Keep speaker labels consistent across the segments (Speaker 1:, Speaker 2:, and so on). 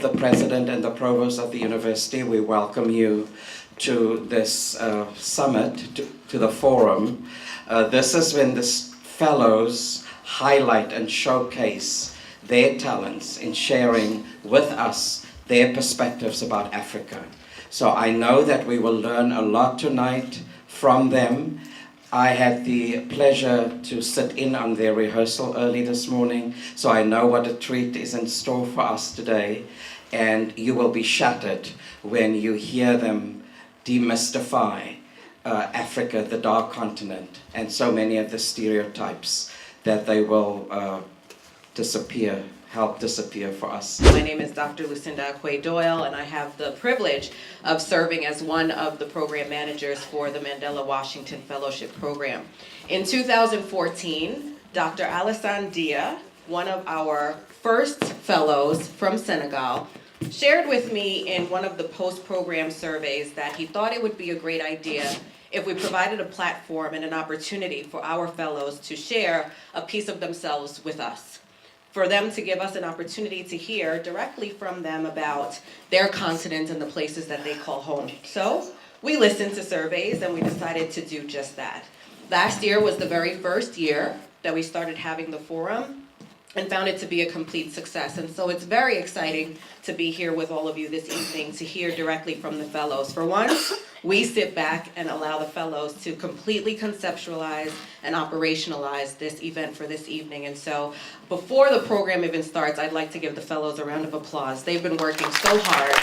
Speaker 1: the President and the Provost of the University, we welcome you to this summit, to the forum. This is when the fellows highlight and showcase their talents in sharing with us their perspectives about Africa. So I know that we will learn a lot tonight from them. I had the pleasure to sit in on their rehearsal early this morning, so I know what a treat is in store for us today, and you will be shattered when you hear them demystify Africa, the dark continent, and so many of the stereotypes that they will help disappear for us.
Speaker 2: My name is Dr. Lucinda Akwe-Doyle, and I have the privilege of serving as one of the program managers for the Mandela Washington Fellowship program. In 2014, Dr. Alassane Dia, one of our first fellows from Senegal, shared with me in one of the post-program surveys that he thought it would be a great idea if we provided a platform and an opportunity for our fellows to share a piece of themselves with us, for them to give us an opportunity to hear directly from them about their continent and the places that they call home. So we listened to surveys and we decided to do just that. Last year was the very first year that we started having the forum and found it to be a complete success. And so it's very exciting to be here with all of you this evening to hear directly from the fellows. For one, we sit back and allow the fellows to completely conceptualize and operationalize this event for this evening. And so before the program even starts, I'd like to give the fellows a round of applause. They've been working so hard.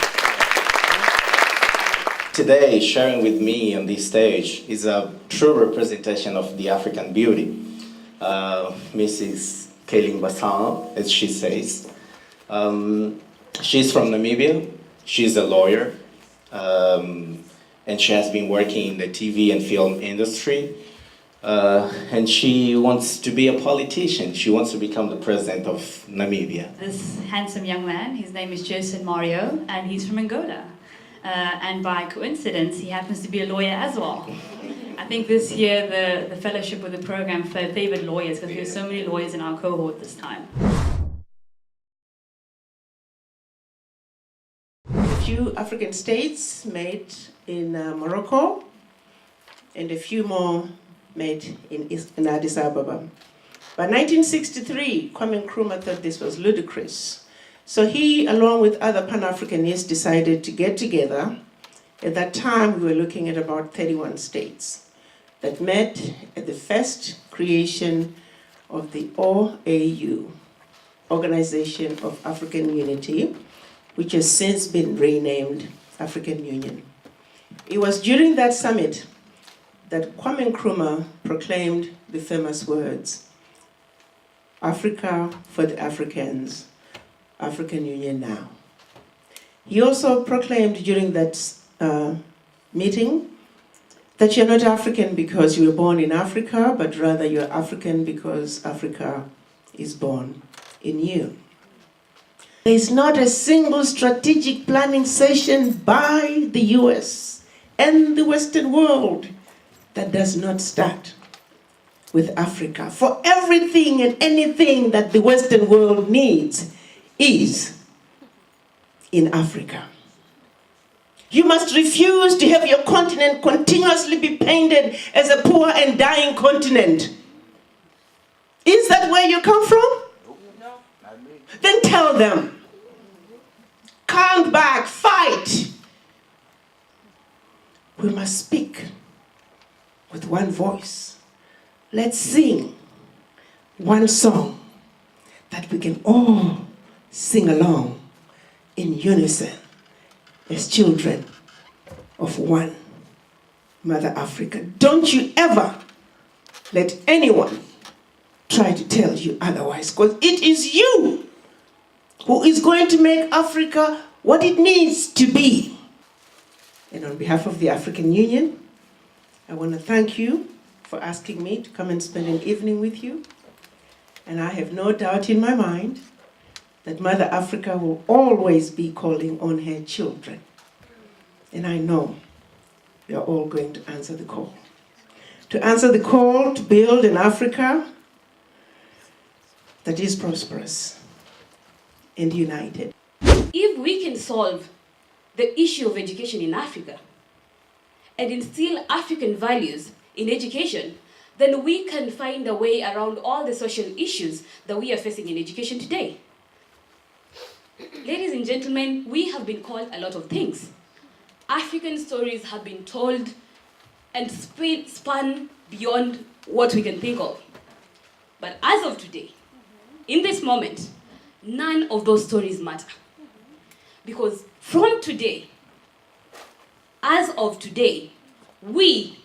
Speaker 3: Today, sharing with me on this stage is a true representation of the African beauty. Mrs. Kaylin Bassan, as she says. She's from Namibia. She's a lawyer. And she has been working in the TV and film industry. And she wants to be a politician. She wants to become the president of Namibia.
Speaker 4: This handsome young man, his name is Joseph Mario, and he's from Angola. And by coincidence, he happens to be a lawyer as well. I think this year the fellowship with the program favored lawyers because there were so many lawyers in our cohort this time.
Speaker 5: A few African states made in Morocco, and a few more made in Addis Ababa. By 1963, Kwame Nkrumah thought this was ludicrous. So he, along with other Pan-Africanists, decided to get together. At that time, we were looking at about 31 states that met at the first creation of the OAU, Organization of African Unity, which has since been renamed African Union. It was during that summit that Kwame Nkrumah proclaimed the famous words, "Africa for the Africans, African Union now." He also proclaimed during that meeting that you're not African because you were born in Africa, but rather you're African because Africa is born in you. There is not a single strategic planning session by the US and the Western world that does not start with Africa. For everything and anything that the Western world needs is in Africa. You must refuse to have your continent continuously be painted as a poor and dying continent. Is that where you come from? No. Then tell them. Come back, fight. We must speak with one voice. Let's sing one song that we can all sing along in unison as children of one Mother Africa. Don't you ever let anyone try to tell you otherwise, because it is you who is going to make Africa what it needs to be. And on behalf of the African Union, I want to thank you for asking me to come and spend an evening with you. And I have no doubt in my mind that Mother Africa will always be calling on her children. And I know you're all going to answer the call. To answer the call to build an Africa that is prosperous and united.
Speaker 6: If we can solve the issue of education in Africa and instill African values in education, then we can find a way around all the social issues that we are facing in education today. Ladies and gentlemen, we have been called a lot of things. African stories have been told and span beyond what we can think of. But as of today, in this moment, none of those stories matter. Because from today, as of today, we,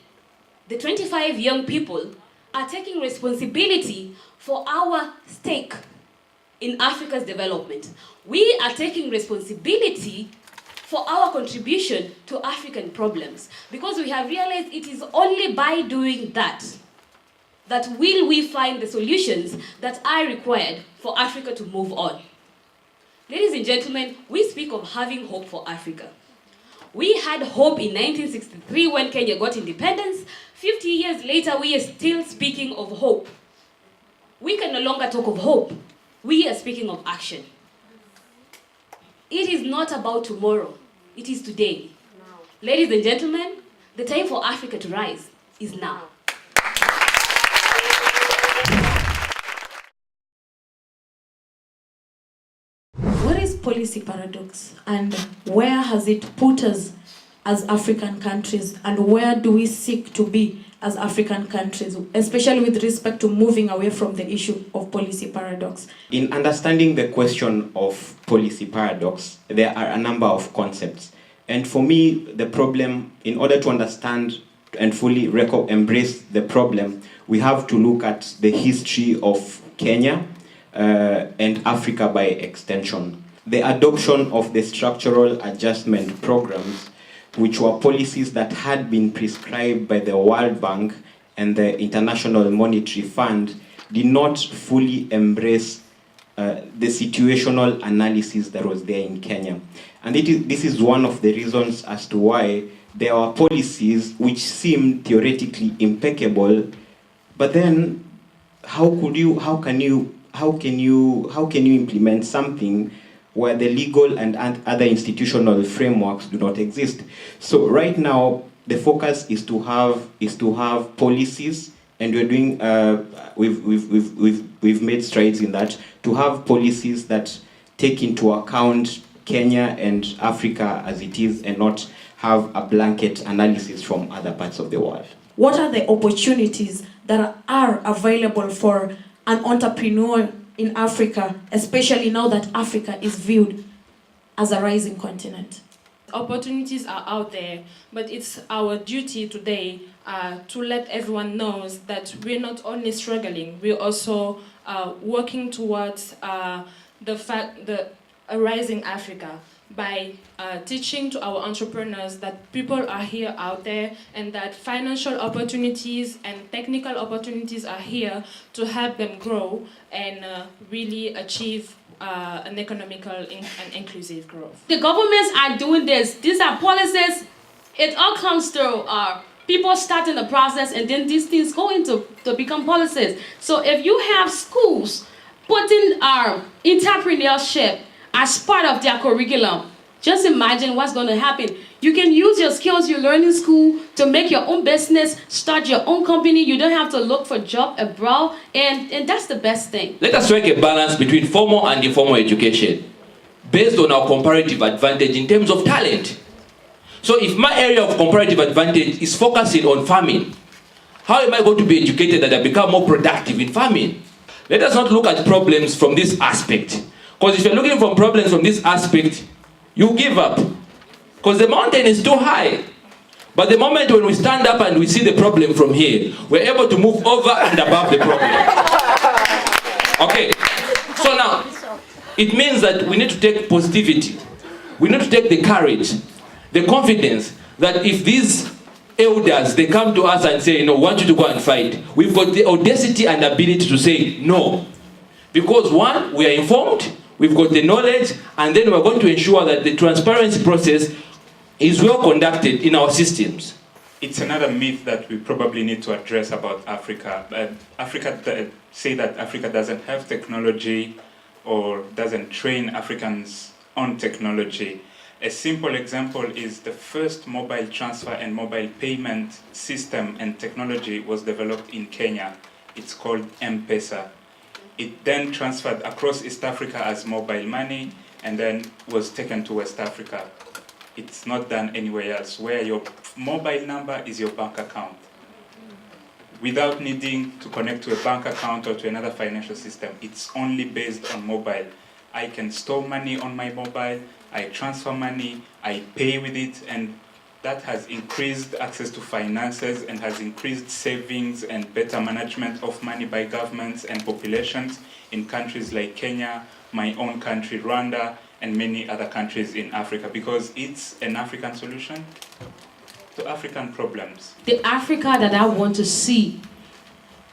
Speaker 6: the 25 young people, are taking responsibility for our stake in Africa's development. We are taking responsibility for our contribution to African problems, because we have realized it is only by doing that will we find the solutions that are required for Africa to move on. Ladies and gentlemen, we speak of having hope for Africa. We had hope in 1963 when Kenya got independence. 50 years later, we are still speaking of hope. We can no longer talk of hope. We are speaking of action. It is not about tomorrow. It is today. Now. Ladies and gentlemen, the time for Africa to rise is now.
Speaker 7: What is policy paradox, and where has it put us as African countries, and where do we seek to be as African countries, especially with respect to moving away from the issue of policy paradox?
Speaker 3: In understanding the question of policy paradox, there are a number of concepts. And for me, the problem, in order to understand and fully embrace the problem, we have to look at the history of Kenya and Africa by extension. The adoption of the structural adjustment programs, which were policies that had been prescribed by the World Bank and the International Monetary Fund, did not fully embrace the situational analysis that was there in Kenya. And this is one of the reasons as to why there are policies which seem theoretically impeccable, but then how can you implement something where the legal and other institutional frameworks do not exist? So right now, the focus is to have policies, and we're doing we've made strides in that, to have policies that take into account Kenya and Africa as it is, and not have a blanket analysis from other parts of the world.
Speaker 7: What are the opportunities that are available for an entrepreneur in Africa, especially now that Africa is viewed as a rising continent?
Speaker 8: Opportunities are out there, but it's our duty today to let everyone know that we're not only struggling, we're also working towards a rising Africa by teaching to our entrepreneurs that people are here out there, and that financial opportunities and technical opportunities are here to help them grow and really achieve an economical and inclusive growth.
Speaker 9: The governments are doing this. These are policies. It all comes through people starting the process, and then these things go into to become policies. So if you have schools putting entrepreneurship as part of their curriculum, just imagine what's going to happen. You can use your skills you learn in school to make your own business, start your own company. You don't have to look for a job abroad, and that's the best thing.
Speaker 10: Let us strike a balance between formal and informal education based on our comparative advantage in terms of talent. So if my area of comparative advantage is focusing on farming, how am I going to be educated that I become more productive in farming? Let us not look at problems from this aspect. Because if you're looking for problems from this aspect, you give up. Because the mountain is too high. But the moment when we stand up and we see the problem from here, we're able to move over and above the problem. Okay. So now, it means that we need to take positivity. We need to take the courage, the confidence that if these elders, they come to us and say, no, we want you to go and fight, we've got the audacity and ability to say no. Because one, we are informed, we've got the knowledge, and then we're going to ensure that the transparency process is well conducted in our systems.
Speaker 11: It's another myth that we probably need to address about Africa. Say that Africa doesn't have technology or doesn't train Africans on technology. A simple example is the first mobile transfer and mobile payment system and technology was developed in Kenya. It's called M-Pesa. It then transferred across East Africa as mobile money and then was taken to West Africa. It's not done anywhere else, where your mobile number is your bank account. Without needing to connect to a bank account or to another financial system, it's only based on mobile. I can store money on my mobile, I transfer money, I pay with it, and that has increased access to finances and has increased savings and better management of money by governments and populations in countries like Kenya, my own country, Rwanda, and many other countries in Africa, because it's an African solution to African problems.
Speaker 9: The Africa that I want to see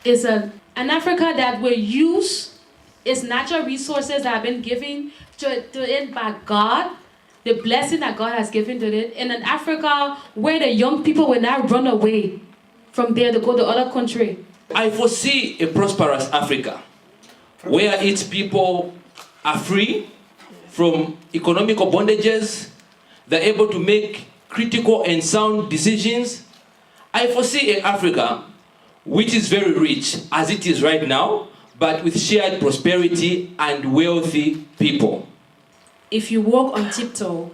Speaker 9: is an Africa that will use its natural resources that have been given to it by God, the blessing that God has given to it, in an Africa where the young people will not run away from there to go to other country.
Speaker 10: I foresee a prosperous Africa where its people are free from economical bondages, they're able to make critical and sound decisions. I foresee an Africa which is very rich as it is right now, but with shared prosperity and wealthy people.
Speaker 8: If you walk on tiptoe,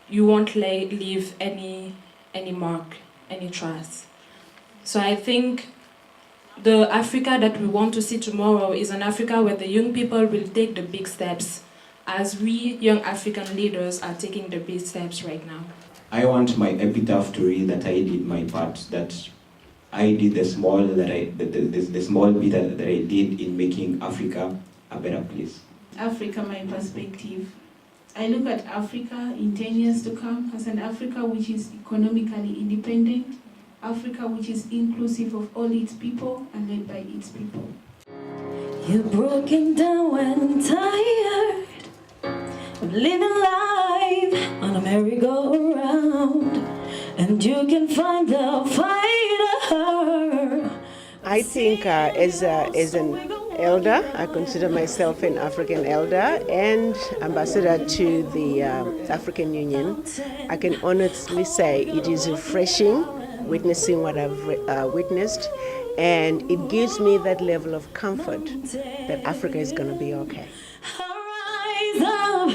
Speaker 8: you won't leave any mark, any trace. So I think the Africa that we want to see tomorrow is an Africa where the young people will take the big steps, as we young African leaders are taking the big steps right now.
Speaker 3: I want my epitaph to read that I did my part, that I did the small bit that I did in making Africa a better place.
Speaker 12: Africa, my perspective. I look at Africa in 10 years to come as an Africa which is economically independent, Africa which is inclusive of all its people and led by its people.
Speaker 13: You're broken down and tired of living life on a merry-go-round, and you can find the fighter.
Speaker 5: I think as an elder, I consider myself an African elder and ambassador to the African Union. I can honestly say it is refreshing witnessing what I've witnessed, and it gives me that level of comfort that Africa is going to be okay.
Speaker 13: Rise up.